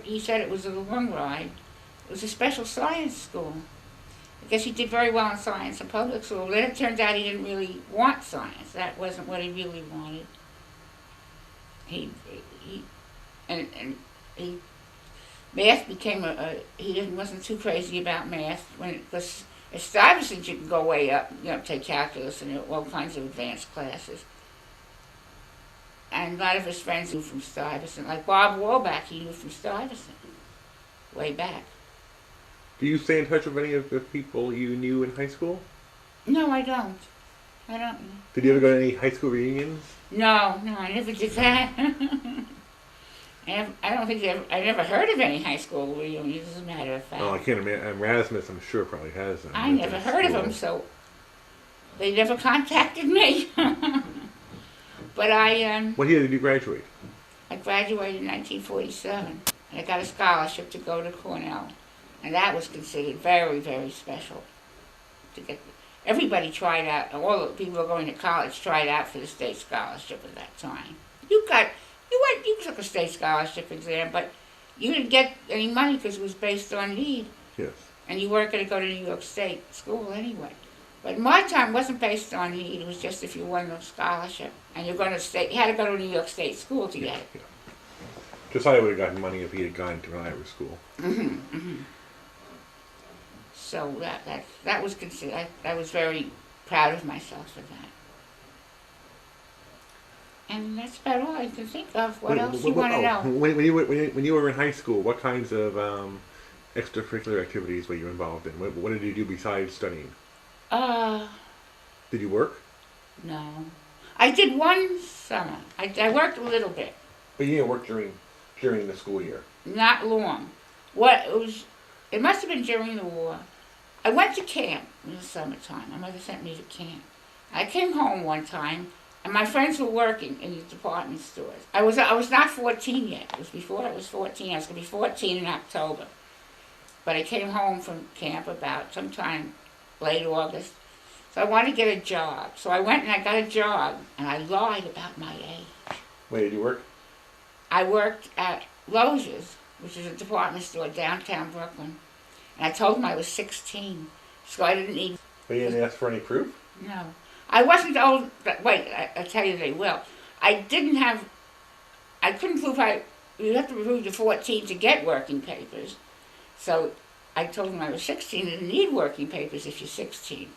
he said it was a long ride. It was a special science school. I guess he did very well in science in public school. Then it turns out he didn't really want science. That wasn't what he really wanted. He and he math became he wasn't too crazy about math because at Stuyvesant you can go way up, take calculus and all kinds of advanced classes. And a lot of his friends knew from Stuyvesant, like Bob Wallbach, he knew from Stuyvesant, way back. Do you stay in touch with any of the people you knew in high school? No, I don't. Did you ever go to any high school reunions? No, I never did that. I don't think I never heard of any high school reunions, as a matter of fact. Oh, I can't imagine. Erasmus, I'm sure, probably has them. I never heard of them, so they never contacted me. But What year did you graduate? I graduated in 1947, and I got a scholarship to go to Cornell, and that was considered very, very special. Everybody tried out. All the people who were going to college tried out for the state scholarship at that time. You took a state scholarship exam, but you didn't get any money because it was based on need. Yes. And you weren't going to go to New York State school anyway. But my time wasn't based on need. It was just if you won the scholarship and you're going to state, you had to go to New York State school to get it. Yeah. Josiah would have gotten money if he had gone to an Irish school. So that was considered. I was very proud of myself for that. And that's about all I can think of. What else you want to know? When you were in high school, what kinds of extracurricular activities were you involved in? What did you do besides studying? Did you work? No. I did one summer. I worked a little bit. But you didn't work during the school year? Not long. It must have been during the war. I went to camp in the summertime. My mother sent me to camp. I came home one time, and my friends were working in the department stores. I was not 14 yet. It was before I was 14. I was going to be 14 in October. But I came home from camp about sometime late August. So I wanted to get a job. So I went and I got a job, and I lied about my age. Where did you work? I worked at Lowe's, which is a department store downtown Brooklyn. And I told them I was 16, so I didn't need... But you didn't ask for any proof? No. I wasn't old... Wait, I'll tell you they will. I couldn't prove you have to prove you're 14 to get working papers. So I told them I was 16 and didn't need working papers if you're 16.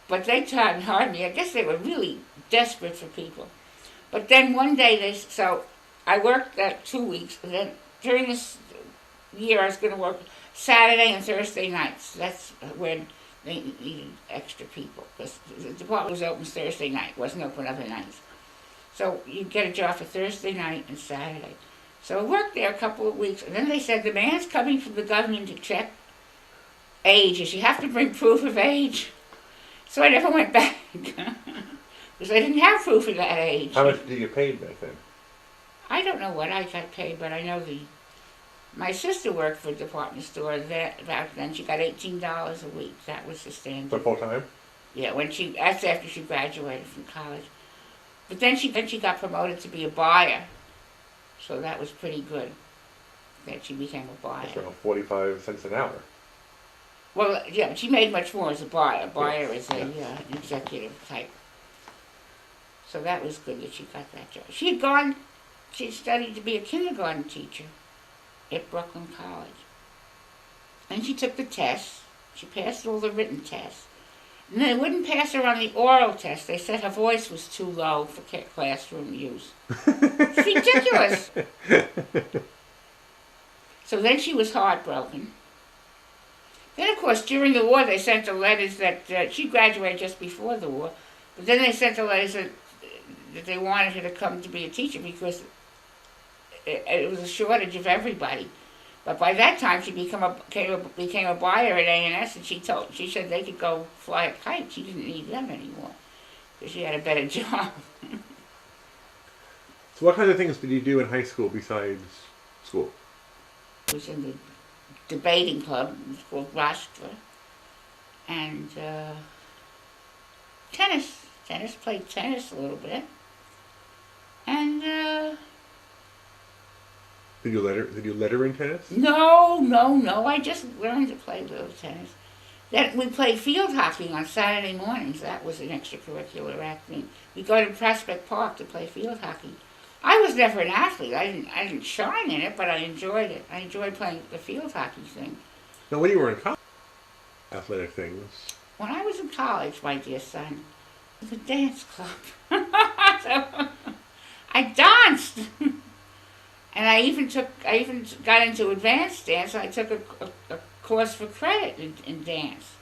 But they tried hard me. I guess they were really desperate for people. But then one day so I worked that 2 weeks, and then during this year I was going to work Saturday and Thursday nights. That's when they needed extra people, because the department was open Thursday night, wasn't open other nights. So you'd get a job for Thursday night and Saturday. So I worked there a couple of weeks, and then they said, the man's coming from the government to check ages. You have to bring proof of age. So I never went back, because I didn't have proof of that age. How much did you get paid back then? I don't know what I got paid, but I know my sister worked for a department store back then. She got $18 a week. That was the standard. For full time? Yeah, that's after she graduated from college. But then she got promoted to be a buyer. So that was pretty good, that she became a buyer. That's around 45 cents an hour. Well, yeah, but she made much more as a buyer. A buyer is an executive type. So that was good that she got that job. She'd studied to be a kindergarten teacher at Brooklyn College. And she took the tests. She passed all the written tests. And they wouldn't pass her on the oral test. They said her voice was too low for classroom use. It's ridiculous. So then she was heartbroken. Then, of course, during the war, they sent the letters that she graduated just before the war. But then they sent the letters that they wanted her to come to be a teacher because it was a shortage of everybody. But by that time, she became a buyer at A&S, and she said they could go fly a kite. She didn't need them anymore because she had a better job. So what kind of things did you do in high school besides school? I was in the debating club. It was called Rashtra. And tennis. Played tennis a little bit. And Did you let her in tennis? No, no, no. I just learned to play little tennis. Then we played field hockey on Saturday mornings. That was an extracurricular activity. We go to Prospect Park to play field hockey. I was never an athlete. I didn't shine in it, but I enjoyed it. I enjoyed playing the field hockey thing. Now, when you were in college, athletic things. When I was in college, my dear son, it was a dance club. So, I danced. And I even got into advanced dance. I took a course for credit in dance.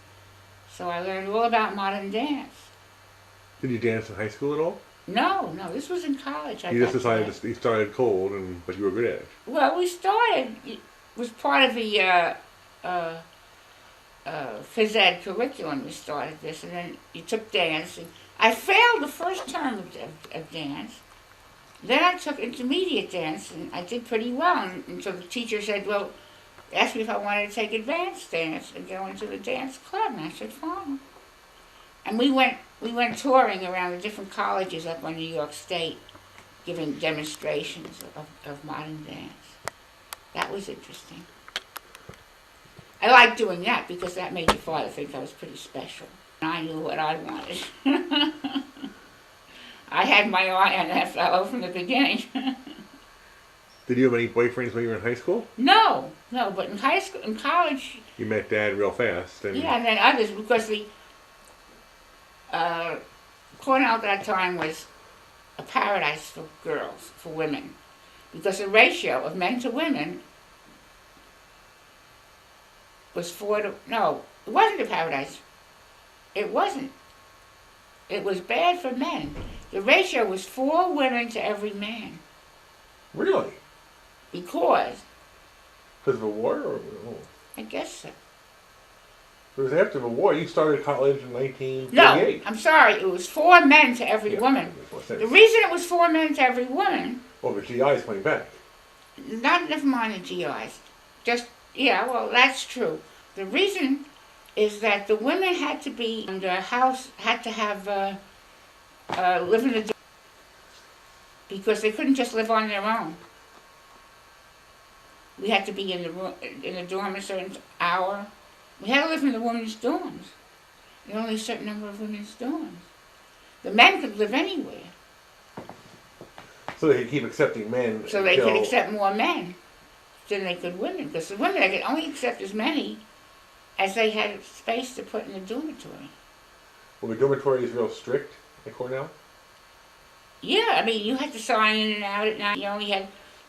So I learned all about modern dance. Did you dance in high school at all? No, no, this was in college. You just decided you started cold, but you were good at it. Well, it was part of the phys ed curriculum. We started this, and then you took dance. And I failed the first term of dance. Then I took intermediate dance, and I did pretty well. And so the teacher said, well, asked me if I wanted to take advanced dance and go into the dance club. And I said, fine. And we went touring around the different colleges up on New York State, giving demonstrations of modern dance. That was interesting. I liked doing that because that made your father think I was pretty special. And I knew what I wanted. I had my eye on that fellow from the beginning. Did you have any boyfriends when you were in high school? No, but in high school, in college... You met Dad real fast. Yeah, and then others, because the... Cornell at that time was a paradise for girls, for women. Because the ratio of men to women was 4 to... No, it wasn't a paradise. It wasn't. It was bad for men. The ratio was 4 women to every man. Really? Because of the war? Or? I guess so. It was after the war. You started college in 1938. No, I'm sorry. It was 4 men to every woman. The reason it was 4 men to every woman... Well, the GIs coming back. Never mind the GIs. Yeah, well, that's true. The reason is that the women had to be in the house, had to have, live in the... Because they couldn't just live on their own. We had to be in the dorm a certain hour. We had to live in the women's dorms. There were only a certain number of women's dorms. The men could live anywhere. So they could keep accepting men. So they could accept more men than they could women. Because the women, they could only accept as many as they had space to put in the dormitory. Well, the dormitory is real strict at Cornell? Yeah, I mean, you had to sign in and out at night. You only had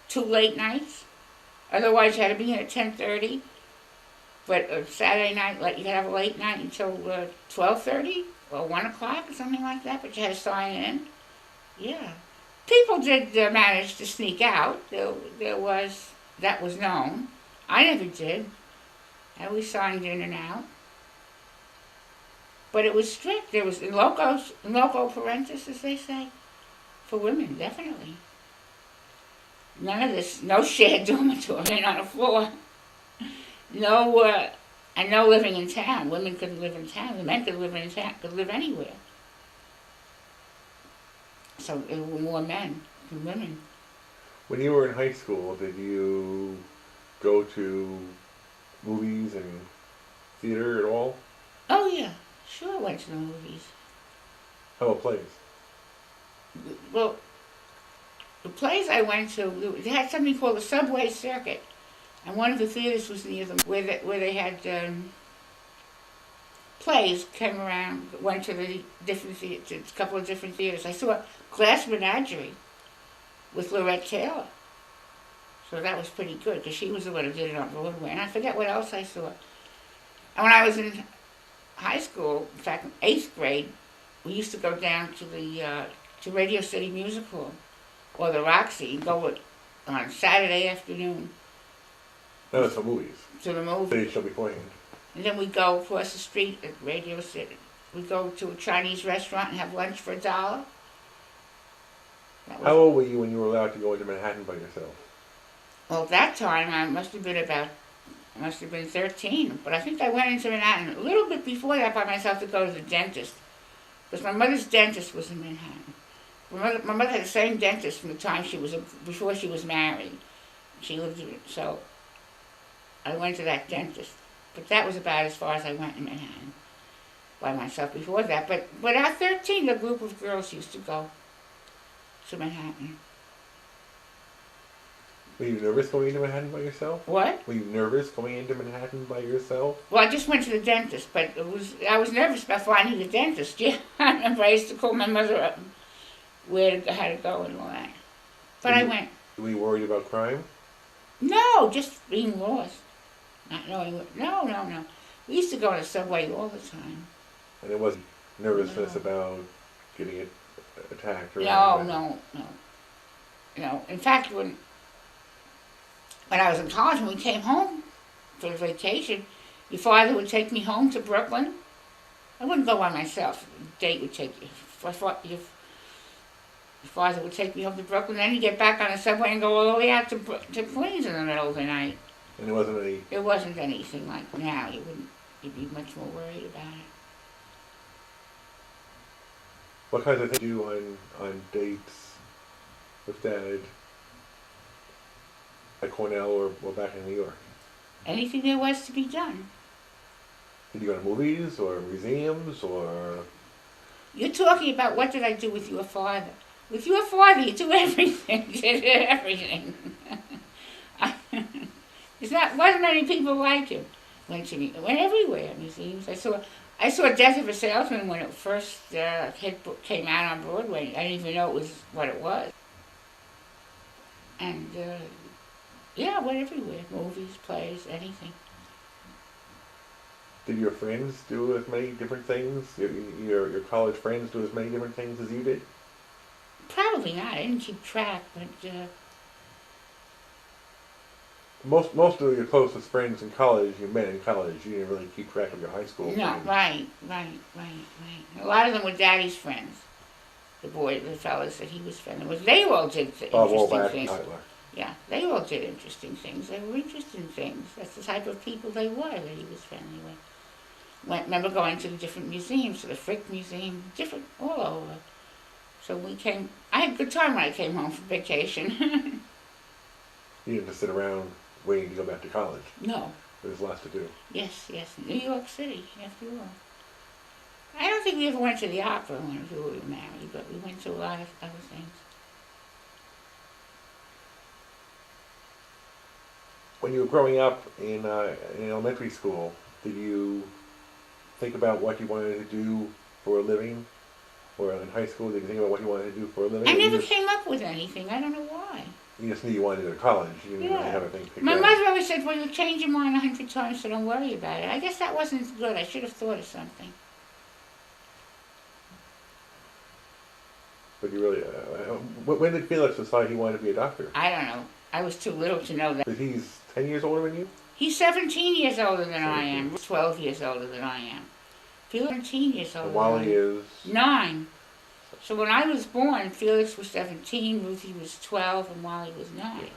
2 late nights. Otherwise, you had to be in at 10:30. But Saturday night, you could have a late night until 12:30 or 1 o'clock or something like that. But you had to sign in. Yeah, people did manage to sneak out. That was known. I never did. I always signed in and out. But it was strict. There was in loco parentis, as they say, for women, definitely. None of this, no shared dormitory on the floor. No, and no living in town. Women couldn't live in town. The men could live in town, could live anywhere. So there were more men than women. When you were in high school, did you go to movies and theater at all? Oh yeah, sure I went to the movies. How about plays? Well, the plays I went to, they had something called the Subway Circuit, and one of the theaters was near them, where they had plays. Came around, went to the different theaters, a couple of different theaters. I saw Glass Menagerie with Lorette Taylor, so that was pretty good because she was the one who did it on Broadway. And I forget what else I saw. And when I was in high school, in fact, in 8th grade, we used to go down to the to Radio City Music Hall or the Roxy and go on Saturday afternoon. That was for movies. To the movie. They shall be playing. And then we'd go across the street at Radio City. We'd go to a Chinese restaurant and have lunch for $1. How old were you when you were allowed to go into Manhattan by yourself? Well, at that time, I must have been 13. But I think I went into Manhattan a little bit before that by myself to go to the dentist. Because my mother's dentist was in Manhattan. My mother had the same dentist from the time before she was married. She lived in it, so I went to that dentist. But that was about as far as I went in Manhattan by myself before that. But at 13, a group of girls used to go to Manhattan. Were you nervous going into Manhattan by yourself? What? Were you nervous going into Manhattan by yourself? Well, I just went to the dentist, but I was nervous about finding the dentist. Yeah, I remember I used to call my mother up how to go and all that. But I went. Were you worried about crime? No, just being lost. Not knowing what. No. We used to go on the subway all the time. And it wasn't nervousness about getting attacked or No. In fact, when I was in college, when we came home for vacation, your father would take me home to Brooklyn. I wouldn't go by myself. The date would take you. Your father would take me home to Brooklyn, then he'd get back on the subway and go all the way out to Queens in the middle of the night. And it wasn't anything like now. You'd be much more worried about it. What kinds of things do you do on dates with Dad at Cornell or back in New York? Anything there was to be done. Did you go to movies or museums or? You're talking about what did I do with your father? With your father, you do everything. You did everything. Wasn't many people like him. Went everywhere. Museums. I saw Death of a Salesman when it first came out on Broadway. I didn't even know what it was. And yeah, went everywhere. Movies, plays, anything. Did your friends do as many different things? Your college friends do as many different things as you did? Probably not. I didn't keep track, but most of your closest friends in college you met in college. You didn't really keep track of your high school No, friends. right. A lot of them were Daddy's friends. The fellas that he was friendly with. They all did interesting things. Yeah, they all did interesting things. They were interesting things. That's the type of people they were that he was friendly with. Remember going to the different museums, to the Frick Museum, all over. So I had a good time when I came home from vacation. You didn't just sit around waiting to go back to college. No. There was lots to do. Yes. New York City, after all. I don't think we ever went to the opera when we were married, but we went to a lot of other things. When you were growing up in elementary school, did you think about what you wanted to do for a living? Or in high school, did you think about what you wanted to do for a living? I never came up with anything. I don't know why. You just knew you wanted to go to college. You didn't really have anything picked My out. mother always said, well, you change your mind 100 times, so don't worry about it. I guess that wasn't good. I should have thought of something. But you really... when did Felix decide he wanted to be a doctor? I don't know. I was too little to know that. Because he's 10 years older than you? He's 17 years older than I am. 12 years older than I am. Felix 17 years older And Wally is... 9. So when I was born, Felix was 17, Ruthie was 12, and Wally was 9. Yeah.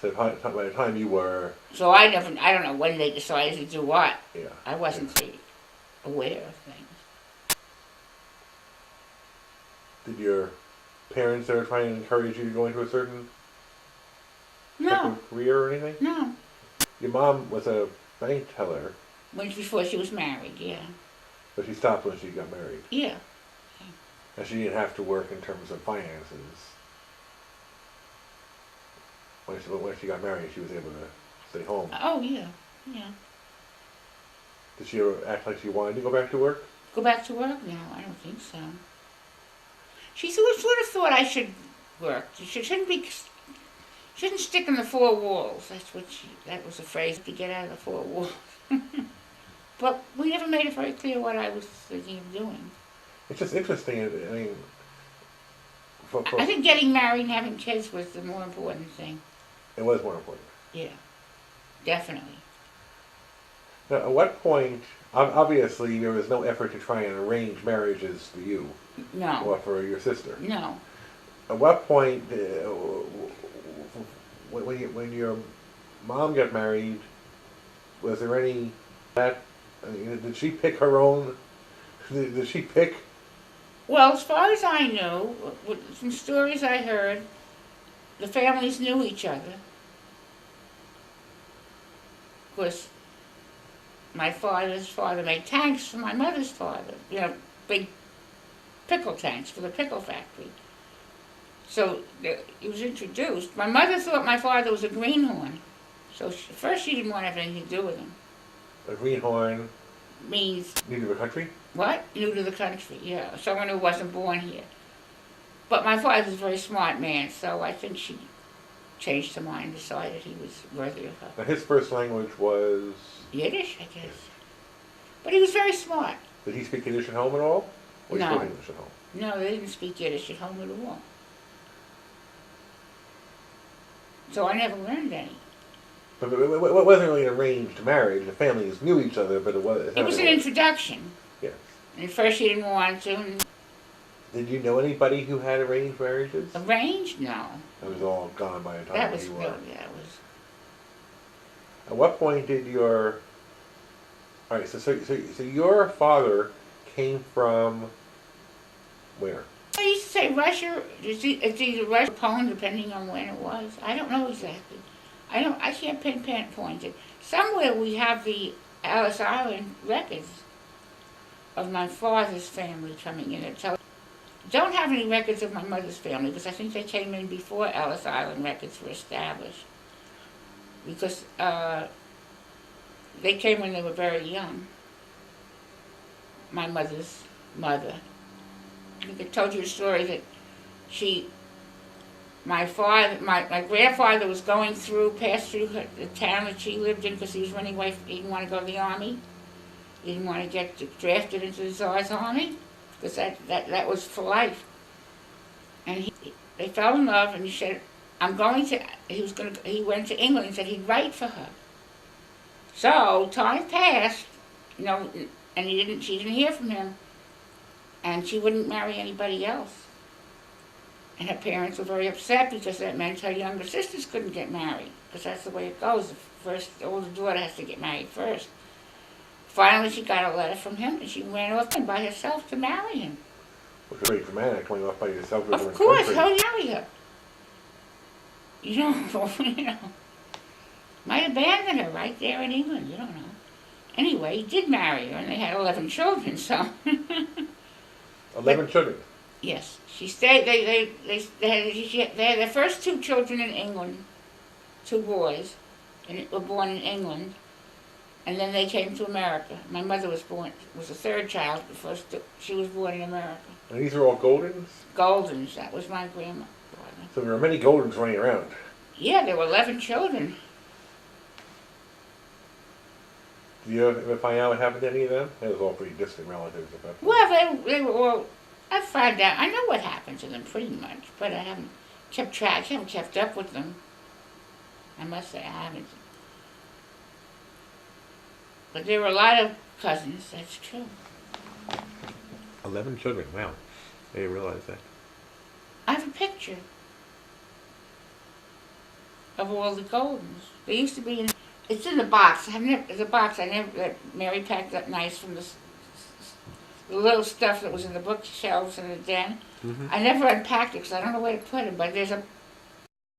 So by the time you were... So I don't know when they decided to do what. Yeah. I wasn't aware of things. Did your parents ever try and encourage you to go into a certain type of career or anything? No. Your mom was a bank teller. Before she was married, yeah. But she stopped when she got married. Yeah. And she didn't have to work in terms of finances. When she got married, she was able to stay home. Oh, yeah. Did she ever act like she wanted to go back to work? Go back to work? No, I don't think so. She sort of thought I should work. Shouldn't stick in the 4 walls. That was a phrase, to get out of the 4 walls. But we never made it very clear what I was thinking of doing. It's just interesting. I mean, I think getting married and having kids was the more important thing. It was more important. Yeah, definitely. Now, at what point, obviously, there was no effort to try and arrange marriages for you. No. Or for your sister. No. At what point, when your mom got married, was there any did she pick her own? Did she pick? Well, as far as I know, from stories I heard, the families knew each other. because my father's father made tanks for my mother's father, big pickle tanks for the pickle factory. So he was introduced. My mother thought my father was a greenhorn, so first she didn't want to have anything to do with him. A greenhorn Means new to the country? what? New to the country, yeah. Someone who wasn't born here. But my father was a very smart man, so I think she changed her mind and decided he was worthy of her. Now his first language was... Yiddish, I guess. But he was very smart. Did he speak Yiddish at home at all? Or No. he spoke English at home? No, they didn't speak Yiddish at home at all. So I never learned any. But it wasn't really an arranged marriage. The families knew each other, but it was... It was an introduction. Yes. And at first she didn't want to. And Did you know anybody who had arranged marriages? arranged? No. It was all gone by the time That was you really, were. that was... At what point did your... All right, so your father came from where? I used to say Russia, it's either Russia or Poland, depending on when it was. I don't know exactly. I can't pinpoint it. Somewhere we have the Ellis Island records of my father's family coming in. Don't have any records of my mother's family because I think they came in before Ellis Island records were established. Because they came when they were very young. My mother's mother. I think I told you a story that my grandfather was passed through the town that she lived in because he was running away. He didn't want to go to the army. He didn't want to get drafted into the Tsar's army because that was for life. And they fell in love, and he said, he went to England and said he'd write for her. So time passed, and she didn't hear from him, and she wouldn't marry anybody else. And her parents were very upset because that meant her younger sisters couldn't get married, because that's the way it goes. The older daughter has to get married first. Finally, she got a letter from him, and she ran off by herself to marry him. Which was very dramatic, going off by yourself. Of course, how did you marry her? You know, might abandon her right there in England. You don't know. Anyway, he did marry her, and they had 11 children. So 11 children. Yes, she stayed. They had their first 2 children in England, 2 boys, and were born in England, and then they came to America. My mother was the 3rd child. She was born in America. And these are all Goldens? Goldens. That was my grandmother. So there were many Goldens running around. Yeah, there were 11 children. Did you ever find out what happened to any of them? That was all pretty distant relatives at that point. Well, they were all. I found out. I know what happened to them pretty much, but I haven't kept track. I haven't kept up with them. I must say I haven't. But there were a lot of cousins. That's true. 11 children. Wow, I didn't realize that. I have a picture of all the Goldens. They used to be in. It's in the box. That Mary packed up nice from the little stuff that was in the bookshelves in the den. Mm-hmm. I never unpacked it because I don't know where to put it. But there's a